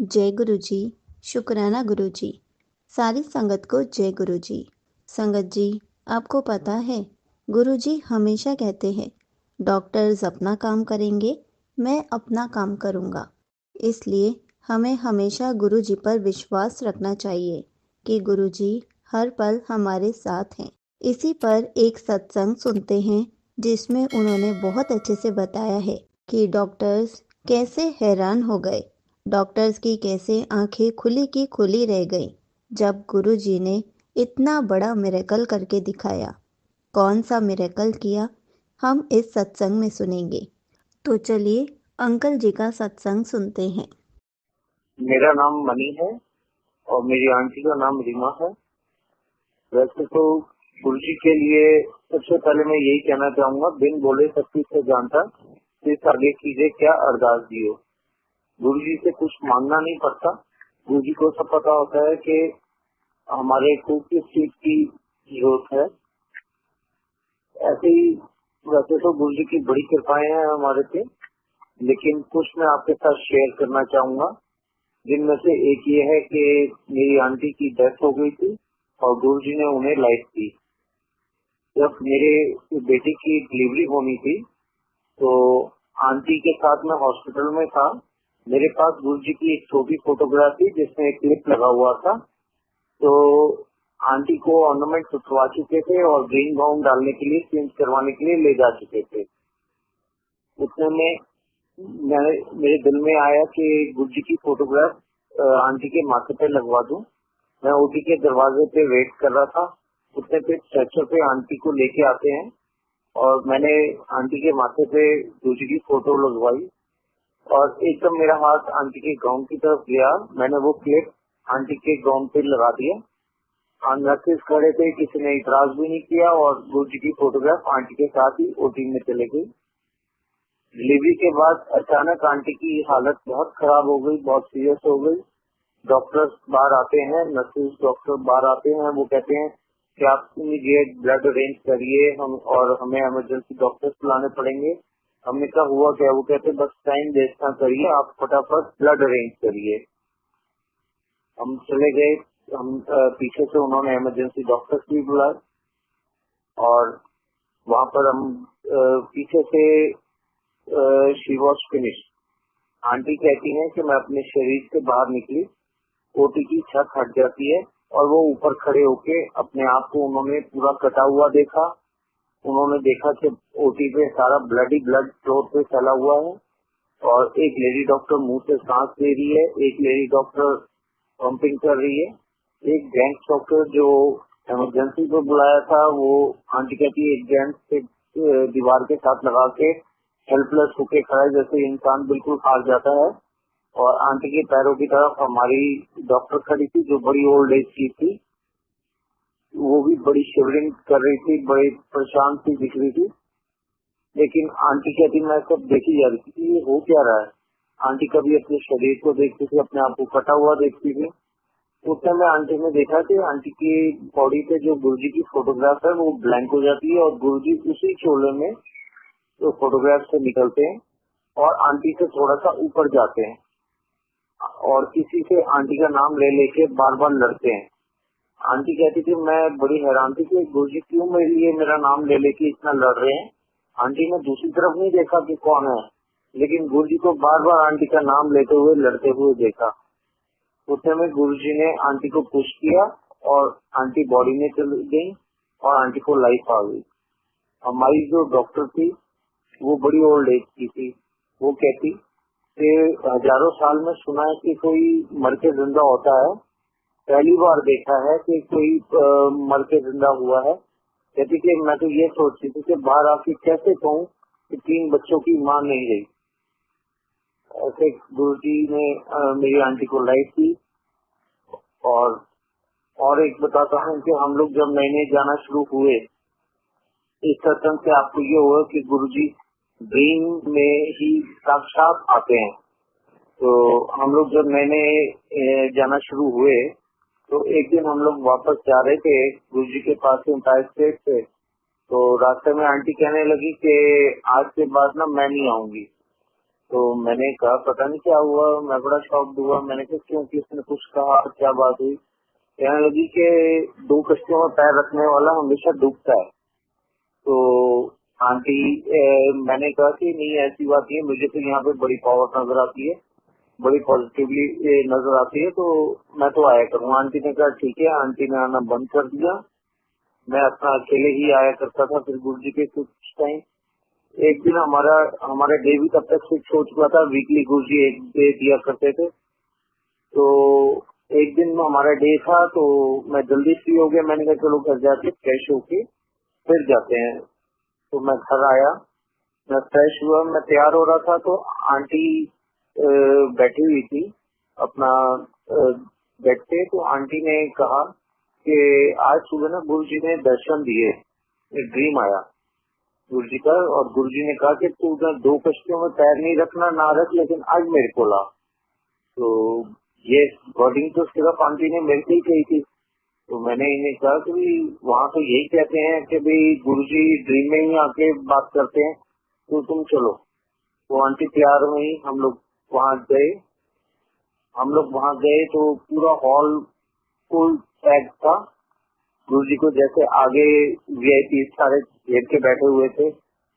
जय गुरु जी। शुक्राना गुरु जी। सारी संगत को जय गुरु जी। संगत जी, आपको पता है गुरु जी हमेशा कहते हैं डॉक्टर्स अपना काम करेंगे, मैं अपना काम करूँगा। इसलिए हमें हमेशा गुरु जी पर विश्वास रखना चाहिए कि गुरु जी हर पल हमारे साथ हैं। इसी पर एक सत्संग सुनते हैं जिसमें उन्होंने बहुत अच्छे से बताया है कि डॉक्टर्स कैसे हैरान हो गए, डॉक्टर्स की कैसे आंखें खुली की खुली रह गईं जब गुरुजी ने इतना बड़ा मिरेकल करके दिखाया। कौन सा मिरेकल किया हम इस सत्संग में सुनेंगे। तो चलिए अंकल जी का सत्संग सुनते हैं। मेरा नाम मनी है और मेरी आंटी का नाम रीमा है। वैसे तो गुरुजी के लिए सबसे पहले मैं यही कहना चाहूंगा, बिन बोले सब कुछ से जानता, सिर्फ आगे कीजिए क्या अरदास दियो। गुरुजी से कुछ मांगना नहीं पड़ता। गुरुजी को सब पता होता है कि हमारे को किस चीज की जरूरत है। ऐसे ही वैसे तो गुरुजी की बड़ी कृपाएं हैं हमारे पे, लेकिन कुछ मैं आपके साथ शेयर करना चाहूंगा, जिनमें से एक ये है कि मेरी आंटी की डेथ हो गई थी और गुरुजी ने उन्हें लाइफ दी। जब मेरे बेटी की डिलीवरी होनी थी तो आंटी के साथ मैं हॉस्पिटल में था। मेरे पास गुरुजी की एक छोटी फोटोग्राफ थी जिसमें एक क्लिप लगा हुआ था। तो आंटी को ऑर्नामेंट उठवा चुके थे और ग्रीन गाउन डालने के लिए, चेंज करवाने के लिए ले जा चुके थे। उतने में मेरे दिल में आया कि गुरुजी की फोटोग्राफ आंटी के माथे पे लगवा दूं। मैं ओटी के दरवाजे पे वेट कर रहा था। उतने पे स्ट्रेचर पे आंटी को लेके आते हैं और मैंने आंटी के माथे पे गुरुजी की फोटो लगवाई और एकदम मेरा हाथ आंटी के गाउन की तरफ गया। मैंने वो क्लिप आंटी के गाउन पे लगा दिया। नर्सेज खड़े थे, किसी ने इतराज भी नहीं किया और गुरुजी की फोटोग्राफ आंटी के साथ ही ओटी में चले गई। डिलीवरी के बाद अचानक आंटी की हालत बहुत खराब हो गई, बहुत सीरियस हो गई। डॉक्टर्स बाहर आते हैं, नर्सेज डॉक्टर बाहर आते हैं, वो कहते हैं कि आप इमीडिएट ब्लड अरेंज करिए, हम और हमें इमरजेंसी डॉक्टर्स बुलाने पड़ेंगे। हमने कहा हुआ क्या? वो कहते बस टाइम वेस्ट ना करिए, आप फटाफट ब्लड अरेंज करिए। हम चले गए। हम पीछे से उन्होंने इमरजेंसी डॉक्टर्स भी बुलाए और वहाँ पर हम पीछे से शी वॉज फिनिश। आंटी कहती हैं कि मैं अपने शरीर से बाहर निकली, ओटी की छत हट जाती है और वो ऊपर खड़े होके अपने आप को उन्होंने पूरा कटा हुआ देखा। उन्होंने देखा कि ओटी पे सारा ब्लड ही ब्लड फ्लोर पे फैला हुआ है और एक लेडी डॉक्टर मुंह से सांस ले रही है, एक लेडी डॉक्टर पंपिंग कर रही है। एक जेंट्स डॉक्टर जो इमरजेंसी पे बुलाया था, वो आंटी कहती है एक जेंट्स दीवार के साथ लगा के हेल्पलेस होके खड़ा है, जैसे इंसान बिल्कुल हार जाता है। और आंटी के पैरों की तरफ हमारी डॉक्टर खड़ी थी जो बड़ी ओल्ड एज की थी। वो भी बड़ी शिवरिंग कर रही थी, बड़ी परेशान सी दिख रही थी। लेकिन आंटी कहती मैं सब देखी जा रही थी कि ये हो क्या रहा है। आंटी कभी अपने शरीर को देखती थी, अपने आप को कटा हुआ देखती थी। उस टाइम में आंटी ने देखा कि आंटी की बॉडी पे जो गुरुजी की फोटोग्राफ है वो ब्लैंक हो जाती है और गुरुजी उसी चोले में तो फोटोग्राफ से निकलते हैं और आंटी से थोड़ा सा ऊपर जाते हैं और किसी से आंटी का नाम ले लेके बार बार लड़ते हैं। आंटी कहती थी मैं बड़ी हैरान थी कि गुरुजी क्यों मेरे लिए मेरा नाम ले लेके इतना लड़ रहे हैं। आंटी ने दूसरी तरफ नहीं देखा कि कौन है, लेकिन गुरुजी को बार बार आंटी का नाम लेते हुए लड़ते हुए देखा। उतने में गुरुजी ने आंटी को पुश किया और आंटी बॉडी में चली गई और आंटी को लाइफ आ गई। हमारी जो डॉक्टर थी वो बड़ी ओल्ड एज की थी। वो कहती कि हजारों साल में सुना है कि कोई मर के जिंदा होता है, पहली बार देखा है कि कोई मर के जिंदा हुआ है। कहती कि मैं तो ये सोचती थी कि बाहर आके कैसे कहूँ कि 3 बच्चों की माँ नहीं रही। ऐसे गुरुजी ने मेरी आंटी को लाइफ दी। और एक बताता हूँ कि हम लोग जब नए नए जाना शुरू हुए, इस सत्संग से आपको ये हुआ कि गुरुजी ड्रीम में ही साक्षात आते हैं। तो हम लोग जब नए नए जाना शुरू हुए तो एक दिन हम लोग वापस जा रहे थे गुरुजी के पास से एम्पायर स्टेट से। तो रास्ते में आंटी कहने लगी कि आज के बाद ना मैं नहीं आऊंगी। तो मैंने कहा पता नहीं क्या हुआ, मैं बड़ा शॉक्ड हुआ। मैंने कहा क्यों, किसने कुछ कहा, क्या बात हुई? कहने लगी कि 2 कश्तियों में पैर रखने वाला हमेशा डूबता है। तो आंटी, मैंने कहा कि नहीं ऐसी बात नहीं है, मुझे तो यहाँ पे बड़ी पावर नजर आती है, बड़ी पॉजिटिवली नजर आती है, तो मैं तो आया करूँ। आंटी ने कहा ठीक है। आंटी ने आना बंद कर दिया। मैं अपना अकेले ही आया करता था। फिर गुरु जी के कुछ टाइम, एक दिन हमारा डे भी तब तक फिक्स हो चुका था। वीकली गुरु जी एक डे दिया करते थे। तो एक दिन हमारा डे था, तो मैं जल्दी फ्री हो गया। मैंने कहा चलो घर जाके फ्रेश होके फिर जाते हैं। तो मैं घर आया, मैं फ्रेश हुआ, मैं तैयार हो रहा था, तो आंटी बैठी हुई थी अपना बेड पे। तो आंटी ने कहा कि आज सुबह ना गुरु जी ने दर्शन दिए, एक ड्रीम आया गुरु जी का, और गुरु जी ने कहा कि तू उधर 2 कश्तियों में पैर नहीं रखना, ना रख, लेकिन आज मेरे को ला। तो ये वर्डिंग तो सिर्फ आंटी ने मेरे से ही कही थी। तो मैंने इन्हें कहा कि भाई वहाँ तो यही कहते हैं कि भाई गुरु जी ड्रीम में ही आके बात करते हैं, तो तुम चलो। तो आंटी तैयार हुई, हम लोग वहाँ गए। तो पूरा हॉल फुल पैक था। गुरु जी को जैसे आगे वीआईपी सारे घेर के बैठे हुए थे,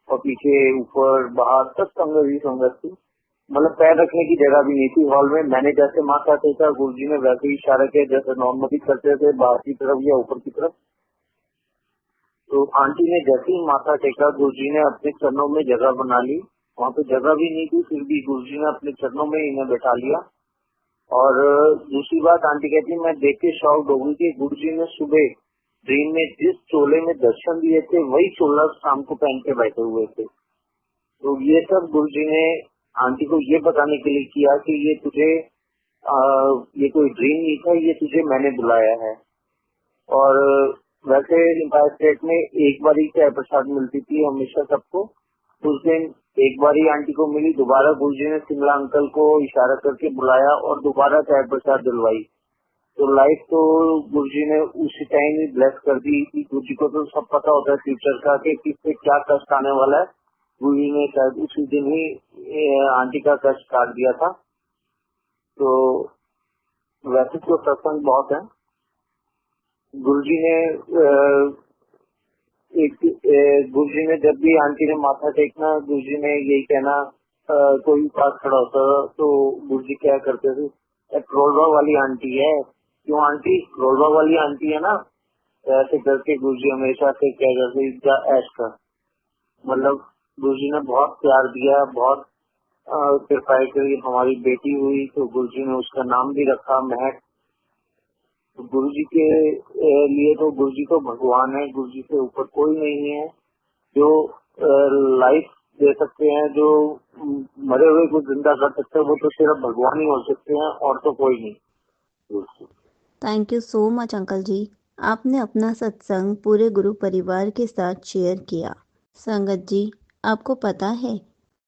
और पीछे ऊपर बाहर सब संगत ही संगत थी। मतलब पैर रखने की जगह भी नहीं थी हॉल में। मैंने जैसे माथा टेका, गुरु जी ने वैसे ही इशारा किया जैसे नॉर्मली करते थे, बाहर की तरफ या ऊपर की तरफ। तो आंटी ने जैसे ही माथा टेका, गुरु जी ने अपने चरणों में जगह बना ली। वहाँ पे जगह भी नहीं थी, फिर भी गुरु जी ने अपने चरणों में इन्हें बैठा लिया। और दूसरी बात आंटी कहती है, मैं देख के शॉक्ड हो गई कि गुरु जी ने सुबह ड्रीम में जिस चोले में दर्शन दिए थे, वही चोला शाम को पहन के बैठे हुए थे। तो ये सब गुरु जी ने आंटी को ये बताने के लिए किया कि ये तुझे ये कोई ड्रीम नहीं था, ये तुझे मैंने बुलाया है। और वैसे एम्पायर स्टेट में एक बार ही चाय प्रसाद मिलती थी हमेशा सबको। उस दिन एक बार ही आंटी को मिली। दोबारा गुरुजी ने शिमला अंकल को इशारा करके बुलाया और दोबारा चाय प्रसाद दिलवाई। तो लाइफ तो गुरुजी ने उसी टाइम ही ब्लेस कर दी थी। गुरुजी को तो सब पता होता है फ्यूचर का कि किससे क्या कष्ट आने वाला है। गुरुजी ने शायद उसी दिन ही आंटी का कष्ट काट दिया था। तो वैसे तो सत्संग बहुत है। गुरुजी ने गुरुजी ने जब भी आंटी ने माथा टेकना, गुरुजी ने यही कहना, कोई पास खड़ा होता तो गुरुजी क्या करते थे, करोलवा वाली आंटी है। क्यों आंटी? करोलवा वाली आंटी है ना, ऐसे करके गुरुजी हमेशा से क्या करते, इसका ऐश का मतलब गुरुजी ने बहुत प्यार दिया, बहुत कृपाएं करी। हमारी बेटी हुई तो गुरुजी ने उसका नाम भी रखा महक। तो गुरु जी के लिए तो गुरु जी तो भगवान है, गुरु जी से ऊपर कोई नहीं है। जो लाइफ दे सकते हैं, जो मरे हुए को जिंदा कर सकते हैं, वो तो सिर्फ भगवान ही हो सकते हैं, और तो कोई नहीं। Thank you so much uncle ji, आपने अपना सत्संग पूरे गुरु परिवार के साथ शेयर किया। संगत जी, आपको पता है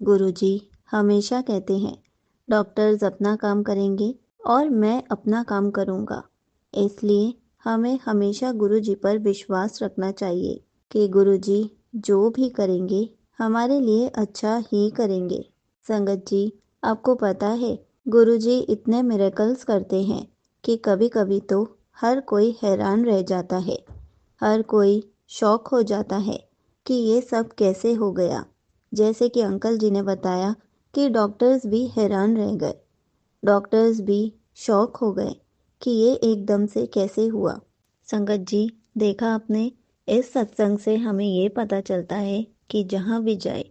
गुरु जी हमेशा कहते हैं डॉक्टर्स अपना काम करेंगे और मैं अपना काम करूँगा। इसलिए हमें हमेशा गुरु जी पर विश्वास रखना चाहिए कि गुरु जी जो भी करेंगे हमारे लिए अच्छा ही करेंगे। संगत जी, आपको पता है गुरु जी इतने मिरेकल्स करते हैं कि कभी कभी तो हर कोई हैरान रह जाता है, हर कोई शॉक हो जाता है कि ये सब कैसे हो गया। जैसे कि अंकल जी ने बताया कि डॉक्टर्स भी हैरान रह गए, डॉक्टर्स भी शॉक हो गए कि ये एकदम से कैसे हुआ। संगत जी, देखा आपने, इस सत्संग से हमें ये पता चलता है कि जहाँ भी जाए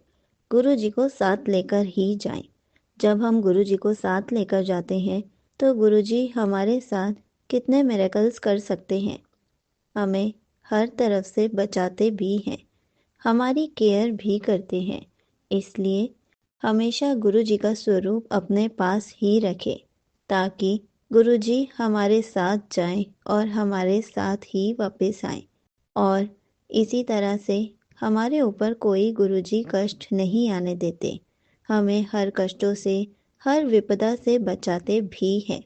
गुरु जी को साथ लेकर ही जाएं। जब हम गुरु जी को साथ लेकर जाते हैं तो गुरु जी हमारे साथ कितने मिरेकल्स कर सकते हैं। हमें हर तरफ से बचाते भी हैं, हमारी केयर भी करते हैं। इसलिए हमेशा गुरु जी का स्वरूप अपने पास ही रखें ताकि गुरु जी हमारे साथ जाएं और हमारे साथ ही वापस आएं। और इसी तरह से हमारे ऊपर कोई गुरु जी कष्ट नहीं आने देते, हमें हर कष्टों से, हर विपदा से बचाते भी हैं।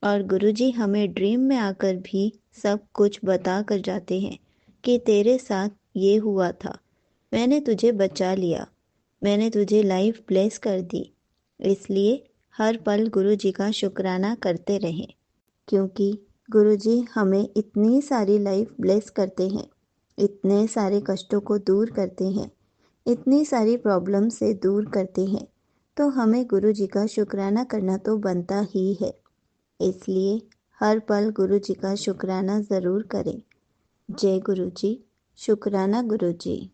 और गुरु जी हमें ड्रीम में आकर भी सब कुछ बता कर जाते हैं कि तेरे साथ ये हुआ था, मैंने तुझे बचा लिया, मैंने तुझे लाइफ ब्लेस कर दी। इसलिए हर पल गुरु जी का शुक्राना करते रहें, क्योंकि गुरु जी हमें इतनी सारी लाइफ ब्लेस करते हैं, इतने सारे कष्टों को दूर करते हैं, इतनी सारी प्रॉब्लम से दूर करते हैं, तो हमें गुरु जी का शुक्राना करना तो बनता ही है। इसलिए हर पल गुरु जी का शुक्राना ज़रूर करें। जय गुरु जी। शुक्राना गुरु जी।